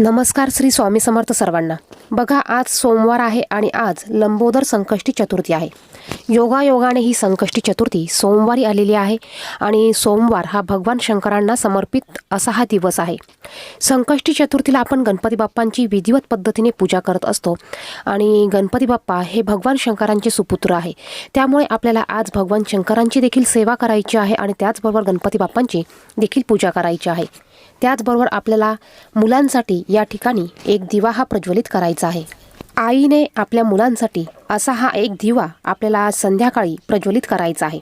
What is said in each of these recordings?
नमस्कार श्री स्वामी समर्थ सर्वांना। बघा, आज सोमवार आहे आणि आज लंबोदर संकष्टी चतुर्थी आहे। योगायोगाने ही संकष्टी चतुर्थी सोमवारी आलेली आहे आणि सोमवार हा भगवान शंकरांना समर्पित असा हा दिवस आहे। संकष्टी चतुर्थीला आपण गणपती बाप्पांची विधिवत पद्धतीने पूजा करत असतो आणि गणपती बाप्पा हे भगवान शंकरांचे सुपुत्र आहे। त्यामुळे आपल्याला आज भगवान शंकरांची देखील सेवा करायची आहे आणि त्याचबरोबर गणपती बाप्पांची देखील पूजा करायची आहे। त्याचबरोबर आपल्याला मुलांसाठी या ठिकाणी एक दिवा हा प्रज्वलित करायचा आहे। आईने आपल्या मुलांसाठी असा हा एक दिवा आपल्याला संध्याकाळी प्रज्वलित करायचा आहे।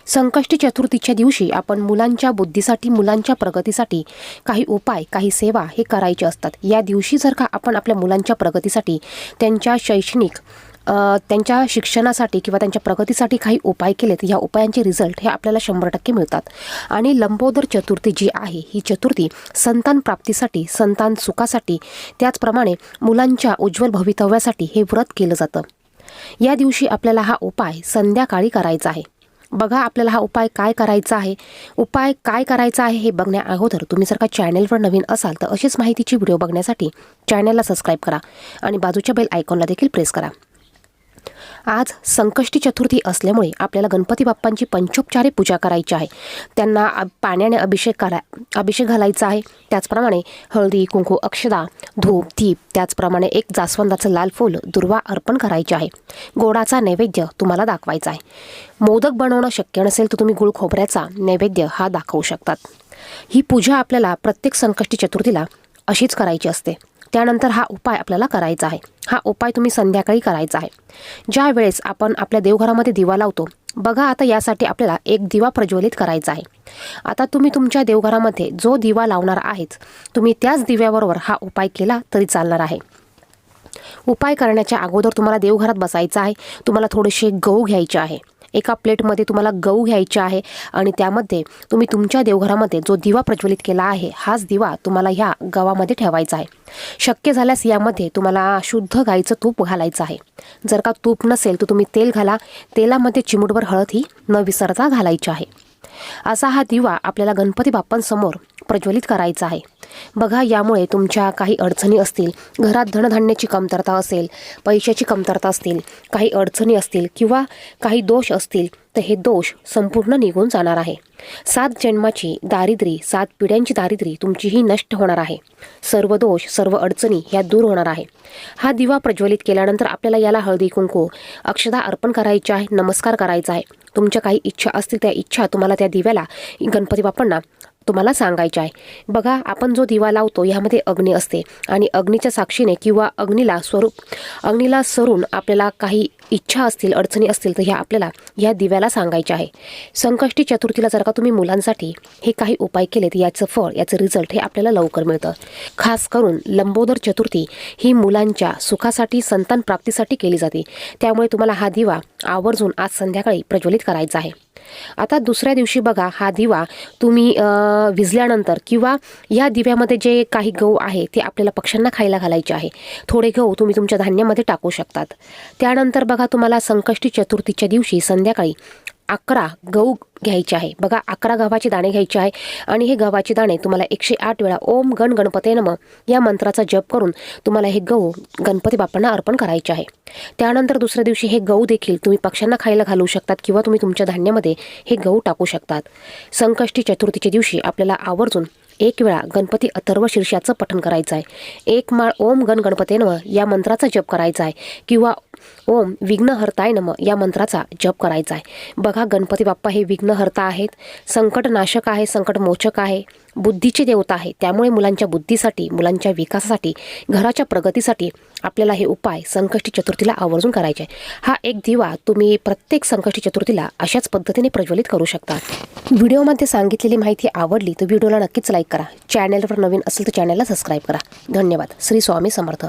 संकष्टी चतुर्थीच्या दिवशी आपण मुलांच्या बुद्धीसाठी, मुलांच्या प्रगतीसाठी काही उपाय, काही सेवा हे करायचे असतात। या दिवशी जर का आपण आपल्या मुलांच्या प्रगतीसाठी, त्यांच्या शैक्षणिक त्यांच्या शिक्षणासाठी किंवा त्यांच्या प्रगतीसाठी काही उपाय केलेत, या उपायांचे रिझल्ट हे आपल्याला 100% मिळतात। आणि लंबोदर चतुर्थी जी आहे, ही चतुर्थी संतान प्राप्तीसाठी, संतान सुखासाठी, त्याचप्रमाणे मुलांच्या उज्ज्वल भवितव्यासाठी हे व्रत केलं जातं। या दिवशी आपल्याला हा उपाय संध्याकाळी करायचा आहे। बघा, आपल्याला हा उपाय काय करायचा आहे हे बघण्या अगोदर तुम्ही जर का चॅनलवर नवीन असाल तर अशीच माहितीची व्हिडिओ बघण्यासाठी चॅनलला सबस्क्राईब करा आणि बाजूच्या बेल आयकॉनला देखील प्रेस करा। आज संकष्टी चतुर्थी असल्यामुळे आपल्याला गणपती बाप्पांची पंचोपचारे पूजा करायची आहे। त्यांना पाण्याने अभिषेक घालायचा आहे। त्याचप्रमाणे हळदी, कुंकू, अक्षदा, धूप, दीप, त्याचप्रमाणे एक जास्वंदाचं लाल फूल, दुर्वा अर्पण करायचे आहे। गोडाचा नैवेद्य तुम्हाला दाखवायचा आहे। मोदक बनवणं शक्य नसेल तर तुम्ही गुळ खोबऱ्याचा नैवेद्य हा दाखवू शकतात। ही पूजा आपल्याला प्रत्येक संकष्टी चतुर्थीला अशीच करायची असते। त्यानंतर हा उपाय आपल्याला करायचा आहे। हा उपाय तुम्ही संध्याकाळी करायचा आहे। ज्या वेळेस आपण आपल्या देवघरामध्ये दिवा लावतो, बघा आता यासाठी आपल्याला एक दिवा प्रज्वलित करायचा आहे। आता तुम्ही तुमच्या देवघरामध्ये जो दिवा लावणार आहेत, तुम्ही त्याच दिव्याबरोबर हा उपाय केला तरी चालणार आहे। उपाय करण्याच्या अगोदर तुम्हाला देवघरात बसायचं आहे। तुम्हाला थोडेसे गहू घ्यायचे आहे। एका प्लेटमध्ये तुम्हाला गहू घ्यायचे आहे आणि त्यामध्ये तुम्ही तुमच्या देवघरामध्ये जो दिवा प्रज्वलित केला आहे, हाच दिवा तुम्हाला ह्या गव्हामध्ये ठेवायचा आहे। शक्य झाल्यास यामध्ये तुम्हाला शुद्ध गाईचं तूप घालायचं आहे। जर का तूप नसेल तर तुम्ही तेल घाला। तेलामध्ये चिमूटभर हळद ही न विसरता घालायची आहे। असा हा दिवा आपल्याला गणपती बाप्पांसमोर प्रज्वलित करायचा आहे। बघा, यामुळे तुमच्या काही अडचणी असतील, घरात धनधान्याची कमतरता असेल, पैशाची कमतरता असतील, काही अडचणी असतील किंवा काही दोष असतील तर हे दोष संपूर्ण निघून जाणार आहे। 7 जन्माची दारिद्र्य, 7 पिढ्यांची दारिद्र्य तुमची ही नष्ट होणार आहे। सर्व दोष, सर्व अडचणी ह्या दूर होणार आहे। हा दिवा प्रज्वलित केल्यानंतर आपल्याला याला हळदी, कुंकू, अक्षदा अर्पण करायचे आहे, नमस्कार करायचा आहे। तुमच्या काही इच्छा असतील त्या इच्छा तुम्हाला त्या दिव्याला, गणपती बाप्पांना तुम्हाला सांगायचं आहे। बघा, आपण जो दिवा लावतो यामध्ये अग्नी असते आणि अग्नीच्या साक्षीने किंवा अग्नीला सरून आपल्याला काही इच्छा असतील, अडचणी असतील तर ह्या आपल्याला ह्या दिव्याला सांगायचे आहे। संकष्टी चतुर्थीला जर का तुम्ही मुलांसाठी हे काही उपाय केलेत, याचं फळ, याचं रिझल्ट हे आपल्याला लवकर मिळतं। खास करून लंबोदर चतुर्थी ही मुलांच्या सुखासाठी, संतान प्राप्तीसाठी केली जाते। त्यामुळे तुम्हाला हा दिवा आवर्जून आज संध्याकाळी प्रज्वलित करायचा आहे। आता दुसऱ्या दिवशी बघा, हा दिवा तुम्ही विझल्यानंतर किंवा या दिव्यामध्ये जे काही गहू आहे ते आपल्याला पक्ष्यांना खायला घालायचे आहे। थोडे गहू तुम्ही तुमच्या धान्यामध्ये टाकू शकतात। त्यानंतर बघा, तुम्हाला संकष्टी चतुर्थीच्या दिवशी संध्याकाळी 11 गहू घ्यायचे आहे। बघा, 11 गव्हाचे दाणे घ्यायचे आहे आणि हे गव्हाचे दाणे तुम्हाला 108 वेळा ओम गण गणपते नमः या मंत्राचा जप करून तुम्हाला हे गहू गणपती बाप्पांना अर्पण करायचे आहे। त्यानंतर दुसऱ्या दिवशी हे गहू देखील तुम्ही पक्ष्यांना खायला घालू शकतात किंवा तुम्ही तुमच्या धान्यामध्ये हे गहू टाकू शकतात। संकष्टी चतुर्थीच्या दिवशी आपल्याला आवर्जून 1 वेळा गणपती अथर्व शीर्षाचं पठण करायचं आहे। 1 माळ ओम गण गणपते नमः या मंत्राचा जप करायचा आहे किंवा ओम विघ्नहर्ताय नमः या मंत्राचा जप करायचा आहे। बघा, गणपती बाप्पा हे विघ्नहर्ता आहेत, संकटनाशक आहे, संकटमोचक आहे, बुद्धीचे देवता आहे। त्यामुळे मुलांच्या बुद्धीसाठी, मुलांच्या विकासासाठी, घराच्या प्रगतीसाठी आपल्याला हे उपाय संकष्टी चतुर्थीला आवर्जून करायचे आहे। हा एक दिवा तुम्ही प्रत्येक संकष्टी चतुर्थीला अशाच पद्धतीने प्रज्वलित करू शकता। व्हिडिओमध्ये सांगितलेली माहिती आवडली तर व्हिडिओला नक्कीच लाईक करा। चॅनलवर नवीन असेल तर चॅनलला सबस्क्राईब करा। धन्यवाद। श्री स्वामी समर्थ।